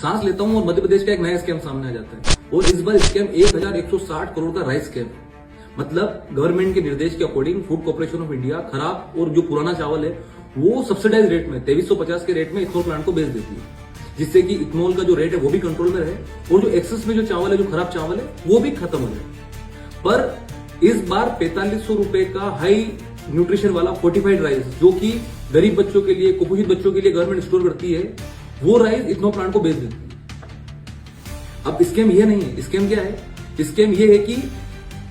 सांस लेता हूं और मध्य प्रदेश का एक नया स्कैम सामने आ जाता है। और इस बार स्कैम 1160 करोड़ का राइस स्कैम। मतलब गवर्नमेंट के निर्देश के according food corporation of India खराब और जो पुराना चावल है वो सब्सिडाइज रेट में 2350 के रेट में इथनॉल प्लांट को बेच देती है, जिससे कि इथनॉल का जो रेट है वो भी कंट्रोल में रहे और जो एक्सेस में जो चावल है, जो खराब चावल है, वो भी खत्म हो जाए। पर इस बार 4500 रुपए का हाई न्यूट्रिशन वाला फोर्टिफाइड राइस, जो कि गरीब बच्चों के लिए, कुपोषित बच्चों के लिए गवर्नमेंट स्टोर करती है, वो राइस इथनॉल प्लांट को बेच देती है। अब स्कैम ये नहीं है, स्कैम क्या है? स्कैम ये है कि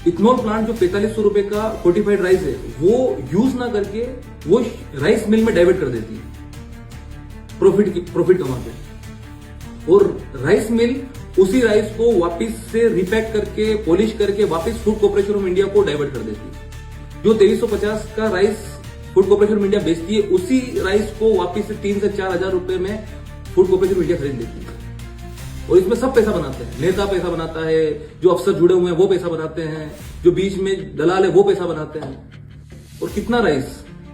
इथनॉल प्लांट जो 4500 रुपए का फोर्टिफाइड राइस है वो यूज ना करके वो राइस मिल में डाइवर्ट कर देती है प्रॉफिट कमा के। और राइस मिल उसी राइस को वापस से रिपैक करके, पॉलिश करके वापस फूड कॉर्पोरेशन ऑफ इंडिया को डाइवर्ट कर देती है। जो 2350 का rice food corporation of India बेचती है, उसी राइस को वापस से 3 से 4 हजार रुपए में फूड कॉर्पोरेशन ऑफ इंडिया खरीद लेती है। और इसमें सब पैसा बनाते हैं, नेता पैसा बनाता है, जो अफसर जुड़े हुए हैं वो पैसा बनाते हैं, जो बीच में दलाल है वो पैसा बनाते हैं। और कितना राइस?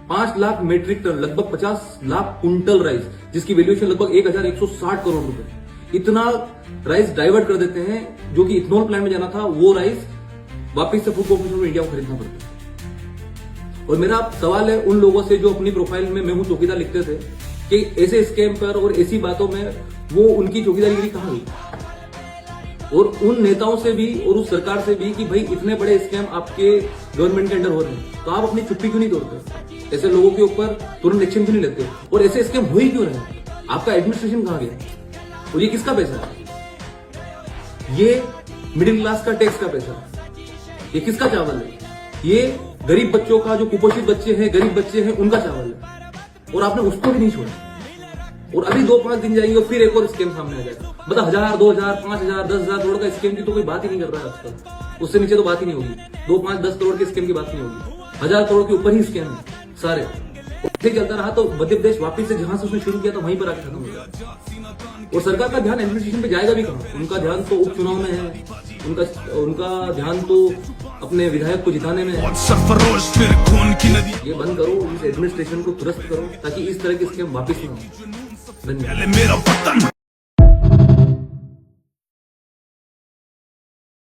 5 लाख मेट्रिक टन, लगभग 50 लाख कुंटल राइस, जिसकी वैल्यूएशन लगभग 1160 करोड़ रुपए। इतना राइस डाइवर्ट कर देते हैं, जो कि इथनॉल प्लांट में जाना था, वो राइस वापिस से फूड कॉर्पोरेशन ऑफ इंडिया को खरीदना पड़ता है। और मेरा सवाल है उन लोगों से जो अपनी प्रोफाइल में मैं हूं चौकीदार लिखते थे कि ऐसे स्कैम पर और ऐसी बातों में वो उनकी चौकीदारी कहां गई? और उन नेताओं से भी और उस सरकार से भी कि भाई इतने बड़े स्कैम आपके गवर्नमेंट के अंडर हो रहे हैं, तो आप अपनी चुप्पी क्यों नहीं तोड़ते? ऐसे लोगों के ऊपर तुरंत एक्शन क्यों नहीं लेते? और ऐसे स्कैम हो ही क्यों रहे? आपका एडमिनिस्ट्रेशन कहां गया? और ये किसका पैसा है? ये मिडिल क्लास का टैक्स का पैसा है। ये किसका चावल है? ये गरीब बच्चों का, जो कुपोषित बच्चे हैं, गरीब बच्चे हैं, उनका चावल है। और आपने उसको भी नहीं छोड़ा। और अभी 2-5 दिन जाएंगे और फिर एक और स्कैम सामने आ जाएगा। मतलब 1000, 2000, 5000, 10,000 करोड़ का स्कैम की तो कोई बात ही नहीं कर रहा है आजकल। उससे नीचे तो बात ही नहीं होगी। 2, 5, 10 करोड़ के स्कैम की बात नहीं होगी। 1000 करोड़ के ऊपर ही स्कैम है सारे। ऐसे चलता रहा तो मध्य प्रदेश वापिस से जहां से उसने शुरू किया था वहीं पर आके खत्म हो जाएगा। और सरकार का ध्यान एडमिनिस्ट्रेशन पे जाएगा भी कहां? उनका ध्यान तो उपचुनाव में है, उनका ध्यान तो अपने विधायक को जिताने में है। ये बंद करो, इस एडमिनिस्ट्रेशन को दुरुस्त करो ताकि इस तरह के स्कैम वापिस ना हो। धन्यवाद।